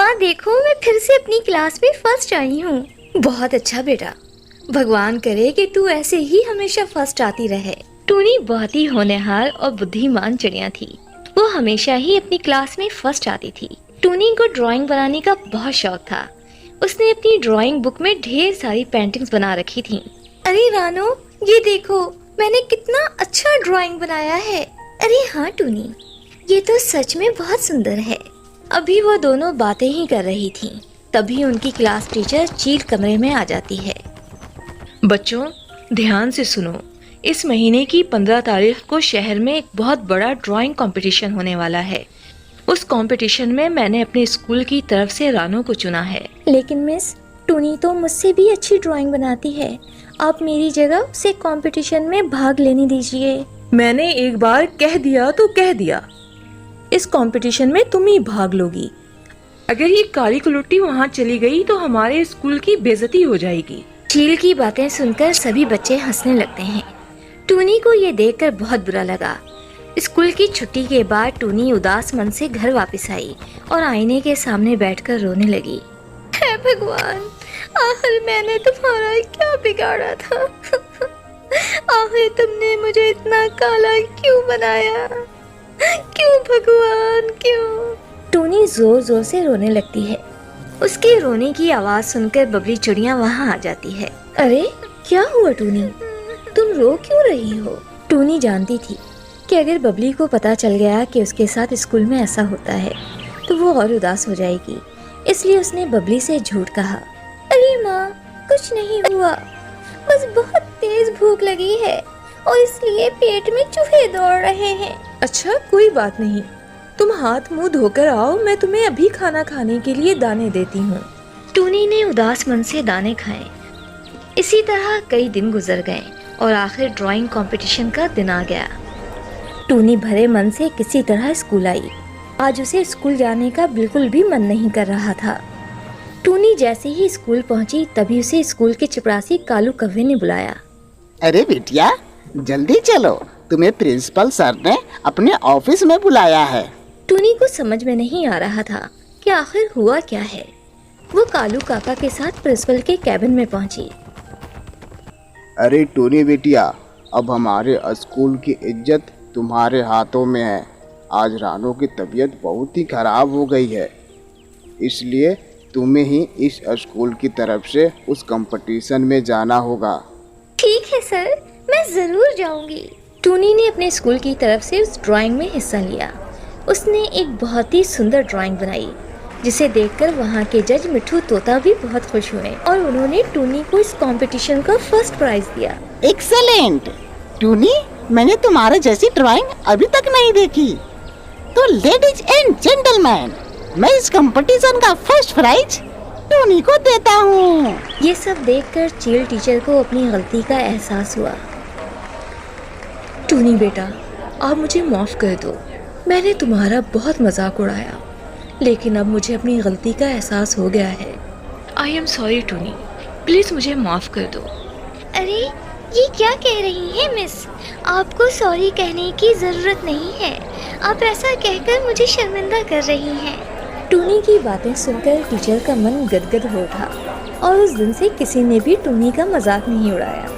माँ देखो, मैं फिर से अपनी क्लास में फर्स्ट आई हूँ। बहुत अच्छा बेटा, भगवान करे कि तू ऐसे ही हमेशा फर्स्ट आती रहे। टूनी बहुत ही होनहार और बुद्धिमान चिड़िया थी। वो हमेशा ही अपनी क्लास में फर्स्ट आती थी। टूनी को ड्राइंग बनाने का बहुत शौक था। उसने अपनी ड्राइंग बुक में ढेर सारी पेंटिंग्स बना रखी थी। अरे रानो, ये देखो मैंने कितना अच्छा ड्राइंग बनाया है। अरे हाँ टूनी, ये तो सच में बहुत सुंदर है। अभी वो दोनों बातें ही कर रही थीं, तभी उनकी क्लास टीचर चील कमरे में आ जाती है। बच्चों ध्यान से सुनो, इस महीने की 15 तारीख को शहर में एक बहुत बड़ा ड्राइंग कंपटीशन होने वाला है। उस कंपटीशन में मैंने अपने स्कूल की तरफ से रानो को चुना है। लेकिन मिस, टूनी तो मुझसे भी अच्छी ड्राइंग बनाती है। आप मेरी जगह उसे कंपटीशन में भाग लेने दीजिए। मैंने एक बार कह दिया तो कह दिया, इस कंपटीशन में तुम ही भाग लोगी। अगर ये काली कुलुट्टी वहाँ चली गई तो हमारे स्कूल की बेइज्जती हो जाएगी। चील की बातें सुनकर सभी बच्चे हंसने लगते हैं। टूनी को ये देखकर बहुत बुरा लगा। स्कूल की छुट्टी के बाद टूनी उदास मन से घर वापस आई और आईने के सामने बैठकर रोने लगी। हे भगवान, आखिर मैंने तुम्हारा क्या बिगाड़ा था? आखिर तुमने मुझे इतना काला क्यों बनाया? क्यों भगवान, क्यों? टूनी जोर जोर से रोने लगती है। उसके रोने की आवाज सुनकर बबली चिड़िया वहाँ आ जाती है। अरे क्या हुआ टूनी, तुम रो क्यों रही हो? टूनी जानती थी कि अगर बबली को पता चल गया कि उसके साथ स्कूल में ऐसा होता है तो वो और उदास हो जाएगी, इसलिए उसने बबली से झूठ कहा। अरे माँ, कुछ नहीं हुआ, बस बहुत तेज भूख लगी है और इसलिए पेट में चूहे दौड़ रहे हैं। अच्छा कोई बात नहीं, तुम हाथ मुंह धोकर आओ, मैं तुम्हें अभी खाना खाने के लिए दाने देती हूँ। टूनी ने उदास मन से दाने खाए। इसी तरह कई दिन गुजर गए और आखिर ड्राइंग कंपटीशन का दिन आ गया। टूनी भरे मन से किसी तरह स्कूल आई। आज उसे स्कूल जाने का बिल्कुल भी मन नहीं कर रहा था। टूनी जैसे ही स्कूल पहुंची तभी उसे स्कूल के चपरासी कालू कौवे ने बुलाया। अरे बिटिया, जल्दी चलो, तुम्हें प्रिंसिपल सर ने अपने ऑफिस में बुलाया है। टूनी को समझ में नहीं आ रहा था कि आखिर हुआ क्या है। वो कालू काका के साथ प्रिंसिपल के कैबिन में पहुंची। अरे टूनी बिटिया, अब हमारे स्कूल की इज्जत तुम्हारे हाथों में है। आज रानो की तबीयत बहुत ही खराब हो गई है, इसलिए तुम्हें ही इस स्कूल की तरफ से उस कंपटीशन में जाना होगा। ठीक है सर, मैं जरूर जाऊंगी। टूनी ने अपने स्कूल की तरफ से उस ड्राइंग में हिस्सा लिया। उसने एक बहुत ही सुंदर ड्राइंग बनाई, जिसे देखकर वहाँ के जज मिठू तोता भी बहुत खुश हुए और उन्होंने टूनी को इस कंपटीशन का फर्स्ट प्राइज दिया। एक्सेलेंट टूनी, मैंने तुम्हारे जैसी ड्राइंग अभी तक नहीं देखी। तो लेडीज एंड जेंटलमैन, मैं इस कंपटीशन का फर्स्ट प्राइज टूनी को देता हूँ। ये सब देखकर चील टीचर को अपनी गलती का एहसास हुआ। टूनी बेटा, आप मुझे माफ कर दो, मैंने तुम्हारा बहुत मजाक उड़ाया, लेकिन अब मुझे अपनी गलती का एहसास हो गया है। आई एम सॉरी टूनी, प्लीज मुझे माफ कर दो। अरे ये क्या कह रही है मिस? आपको सॉरी कहने की जरूरत नहीं है। आप ऐसा कहकर मुझे शर्मिंदा कर रही हैं। टूनी की बातें सुनकर टीचर का मन गदगद हो उठा और उस दिन से किसी ने भी टूनी का मजाक नहीं उड़ाया।